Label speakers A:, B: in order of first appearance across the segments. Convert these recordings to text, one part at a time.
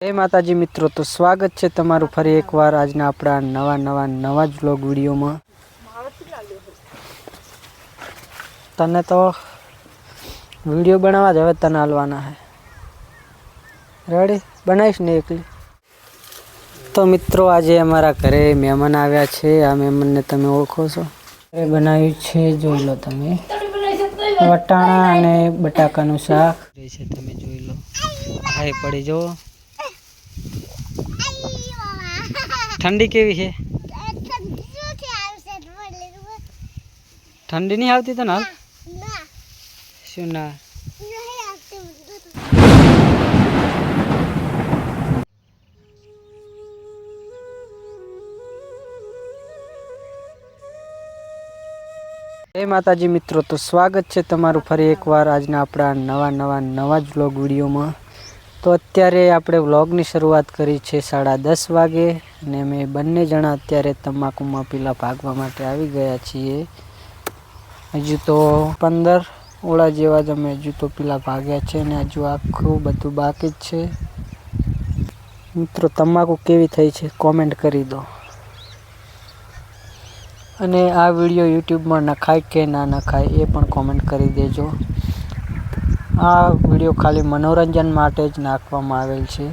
A: जय माताजी मित्रों, तो स्वागत है तमारू फरी एक बार आज अपना नवा ज व्लॉग वीडियो में। तने तो वीडियो बनावा ज तने हालवाना है। रेडी बनाईश ने एकली। तो मित्रों आज अमरा घरे मेहमान आव्या छे। आ मेहमान ने तमे ओळखो छो। घरे बनाव्युं छे, जोई लो तमे, वटाणा अने बटाकानुं शाक छे। तमे जोई लो, खाई पड़ी जो। ठंडी केवी है? ठंडी नहीं आती तो ना सुना। जय माताजी मित्रों, तो स्वागत है तमारू फरी एक बार आज अपना नवा ज व्लॉग वीडियो में। तो अत्यारे आपणे व्लॉगनी शुरुआत करी छे 10:30 वागे ने मैं बंने जणा अत्यारे तंबाकूमां पीला भागवा माटे आवी गया छीए। हजू तो 15 ओळा जेवा ज अमे हजू तो पीला भाग्या छे ने हजू आखुं बधुं बाकी ज छे। मित्रों तंबाकू केवी थई छे कॉमेंट करी दो। अने आ विडियो यूट्यूब में नखाय के ना नखाय ए पण कॉमेंट करी देजो। आ विडियो खाली मनोरंजन माटे ज नाखवामां आवेल छे।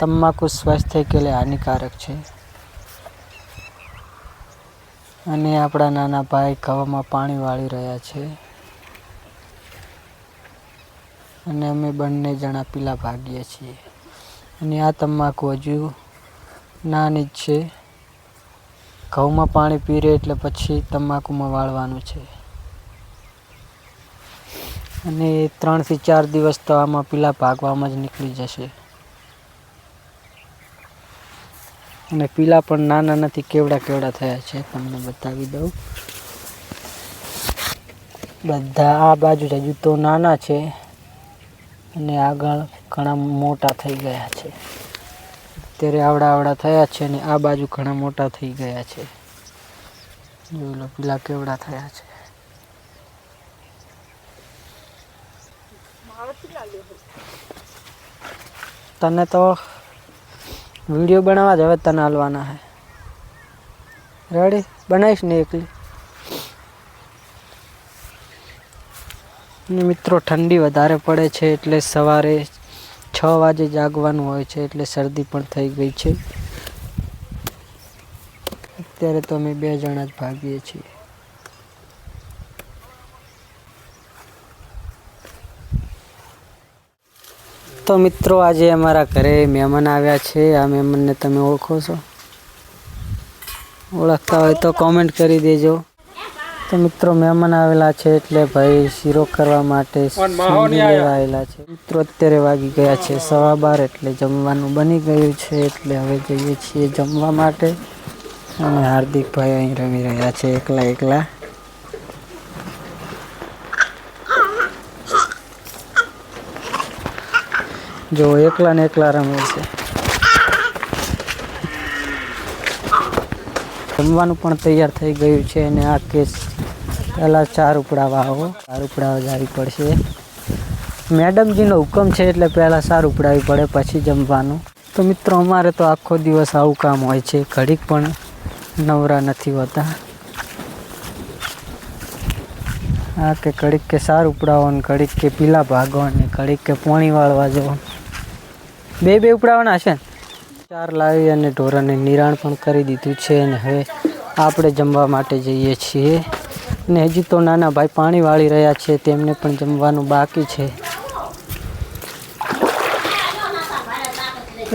A: तंबाकू स्वास्थ्य के लिए हानिकारक छे। अने आपड़ा नाना भाई खावामां पाणी वाળી रह्या छे अने अमे बंने जणा पीला भागीए छीए। अने आ तंबाकू हजू नानी ज छे। घऊमां पाणी पीरे एटले पछी तंबाकूमां वाळवानुं छे। अने 3 થી 4 दिवस तो आमां पीला भागवामां ज निकળી जशे। अने पीला पण नाना नथी, केवड़ा केवड़ा थया छे तमने बतावी दઉં। बधा आ बाजू हजू तो नाना छे अने आगळ घणा मोटा थई गया छे। अत्यारे आवड़ा आवड़ा थया छे अने आ बाजू घणा मोटा थई गया छे। जोई लो पीला केवड़ा थया छे। तने तो वीडियो बनावा ज तने हालवाना है। रेडी बनाईश ने एकली। मित्रों ठंडी वधारे पड़े छे एटले सवारे 6 वागे जागवानुं होय छे एटले शरदी पण थई गई छे। अत्यारे तो अमे 2 जणा ज भागीए छीए। तो मित्रों आज अमरा घरे मेहमान आव्या छे। आ मेहमान ने तमे ओळखो छो? ओळखता होय तो कॉमेंट करी देजो। तो मित्रों मेहमान आवेला छे एटले भाई शीरो करवा माटे सिंगी लेवा आवेला छे। मित्रों अत्यारे वागी गया छे 12:15 एटले जमवानुं बनी गयुं छे एटले हवे जईए छीए जमवा माटे। अने हार्दिक भाई અહીં રમી રહ્યા છે એકલા એકલા। जो एकला ने एकला रमे छे। जमवानुं पण तैयार थई गयुं छे अने आ केस पहेला 4 उपड़ावा आવો 4 उपड़ावा जावी पड़शे। मैडमजीनो हुकम छे एटले पहेला 4 उपड़ावी पड़े पछी जमवानुं। तो मित्रों अमारे तो आखो दिवस आवुं काम होय छे, घड़ीक पण नवरा नथी होता। आ के घड़ीक के 4 उपड़ावो ने घड़ीक के पीला भागो ने घड़ीक के पाणी वाळवा जवो। बे उपड़ावाना हशे। 4 लावी अने ढोराने निराण पण करी दीधुं छे अने हवे आपणे जमवा माटे जईए छीए। ने हजी तो नाना भाई पाणी वाળી रह्या छे, तेमने पण जमवानुं बाकी छे।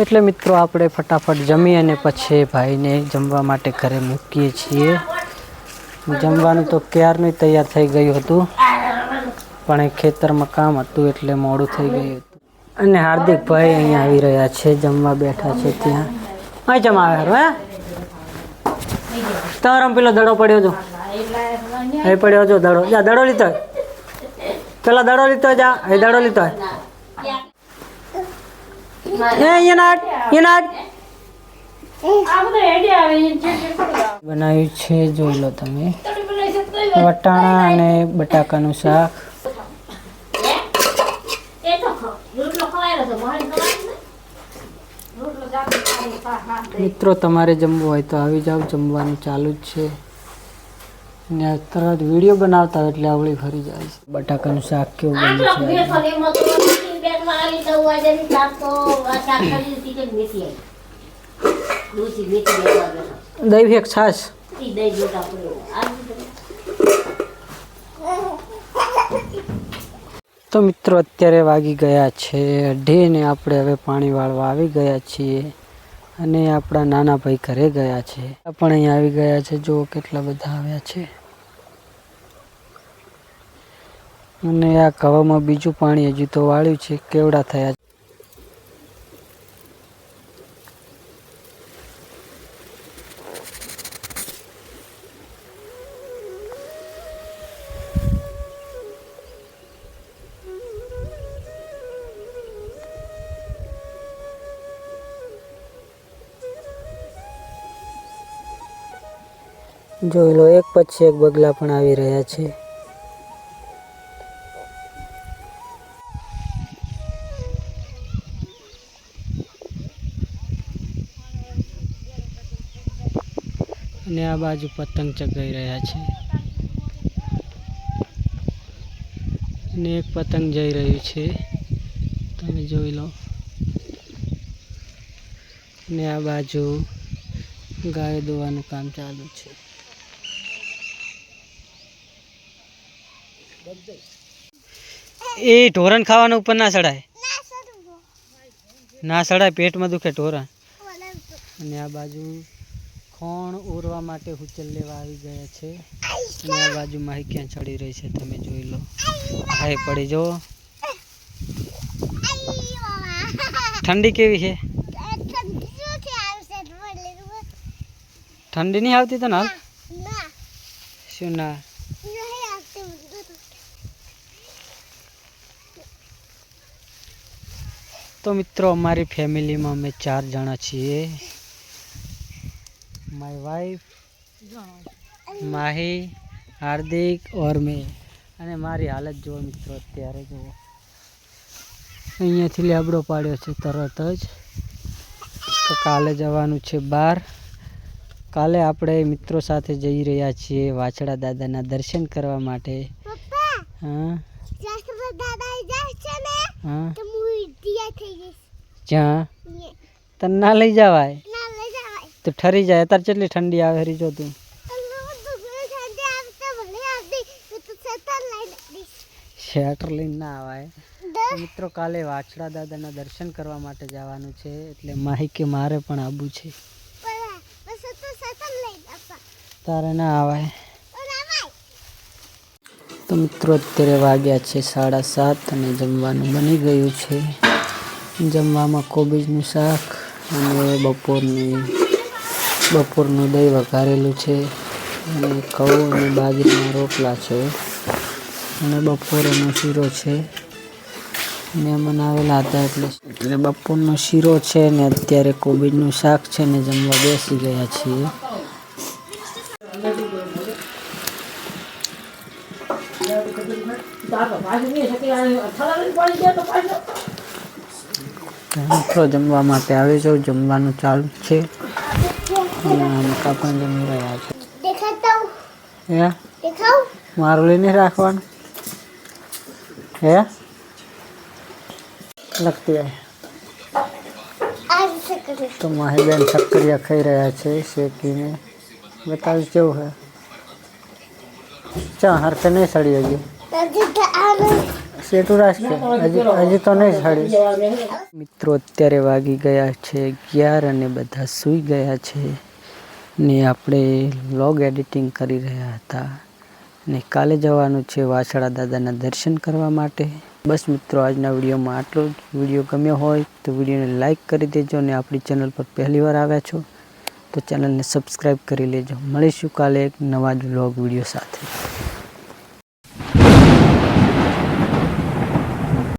A: एटले मित्रों आपणे फटाफट जमी अने पछी भाईने जमवा माटे घरे मूकीए छीए। जमवानुं तो क्यारनुं तैयार थई गयुं हतुं पण ए खेतरमां काम हतुं एटले मोडुं थई गयुं हतुं। अने हार्दिक भाई अहीं आवी रह्या छे, जमवा बैठा छे त्यां। અહીં જમા આવે હારું હે તમારો પેલો દડો પડ્યો જો એ પડ્યો જો દડો જા દડો લીધો પેલા દડો લીધો જા એ દડો લીધો એ અહીંયા બનાવ્યું છે જોઈ લો તમે વટાણા અને બટાકાનું શાક મિત્રો તમારે જમવું હોય તો આવી જાવ, જમવાનું ચાલુ જ છે. ને તરત વિડીયો બનાવતા હોય એટલે આવળી ફરી જાય છે. બટાકાનું શાક કેવું બન્યું છે? દહીં એક છાશ. તો મિત્રો અત્યારે વાગી ગયા છે 2:30 ને આપણે હવે પાણી વાળવા આવી ગયા છીએ. અને આપણા નાના ભાઈ ઘરે ગયા છે, પણ અહીંયા આવી ગયા છે. જો કેટલા બધા આવ્યા છે. અને આ કવામાં બીજું પાણી હજી તો વાળ્યું છે, કેવડા થયા છે. જોઈ લો, એક પછી એક બગલા પણ આવી રહ્યા છે. અને આ બાજુ પતંગ ચગાઈ રહ્યા છે. અને એક પતંગ જઈ રહ્યું છે, તમે જોઈ લો. અને આ બાજુ ગાય દોવાનું કામ ચાલુ છે. એ ઢોરણ ખાવાનું ઉપર ના ચડાય, ના ચડાય, પેટમાં દુખે ઢોરણ. અને આ બાજુ ખોણ ઓરવા માટે હુચલ લેવા આવી ગયા છે. અને આ બાજુ માહી ક્યાં ચડી રહી છે, તમે જોઈ લો. હાય પડી જો. ઠંડી કેવી છે? ઠંડી નહીં આવતી તને હાલ? શું ના? તો મિત્રો અમારી ફેમિલીમાં અમે 4 જણા છીએ. માય વાઈફ, માહી, હાર્દિક ઓર મેં. અને મારી હાલત જુઓ મિત્રો અત્યારે. જુઓ, અહીંયાથી લેબડો પાડ્યો છે તરત જ. તો કાલે જવાનું છે બહાર. કાલે આપણે મિત્રો સાથે જઈ રહ્યા છીએ વાછડા દાદાના દર્શન કરવા માટે. હા, હા. જ્યાં તને ના લઈ જવાય તો ઠરી જાય. અત્યારે કેટલી ઠંડી આવે હરી જો તું. શેટર લઈને ના આવાય. મિત્રો કાલે વાછડા દાદાના દર્શન કરવા માટે જવાનું છે, એટલે માહી કે મારે પણ આવવું છે. તારે ના આવાય. તો મિત્રો અત્યારે વાગ્યા છે 7:30 અને જમવાનું બની ગયું છે. જમવામાં કોબીજનું શાક અને બપોરનું દહીં વઘારેલું છે. અને ઘઉં અને બાજરીના રોટલા છે. અને બપોરનો શીરો છે. મહેમાન આવેલા હતા એટલે બપોરનો શીરો છે ને અત્યારે કોબીજનું શાક છે ને જમવા બેસી ગયા છીએ. મિત્રો જમવા માટે આવી જાવ, જમવાનું ચાલુ છે. અને મકા પણ જમી રહ્યા છે. મારું લઈને રાખવાનું હે લગતી હોય તો માહી બેન શક્કરિયા ખાઈ રહ્યા છે શેકીને. બતાવીશ કેવું હે? ચા હરકે નહીં સડી હજી સેટું રાખશે, હજી તો નહીં સડી. મિત્રો અત્યારે વાગી ગયા છે 11 અને બધા સૂઈ ગયા છે. ને આપણે વ્લોગ એડિટિંગ કરી રહ્યા હતા. ને કાલે જવાનું છે વાછડા દાદાના દર્શન કરવા માટે. બસ મિત્રો આજના વિડીયોમાં આટલું જ. વિડીયો ગમ્યો હોય તો વિડીયોને લાઈક કરી દેજો. અને આપણી ચેનલ પર પહેલીવાર આવ્યા છો તો ચેનલને સબસ્ક્રાઈબ કરી લેજો. મળીશું કાલે એક નવા જ વ્લોગ વિડીયો સાથે.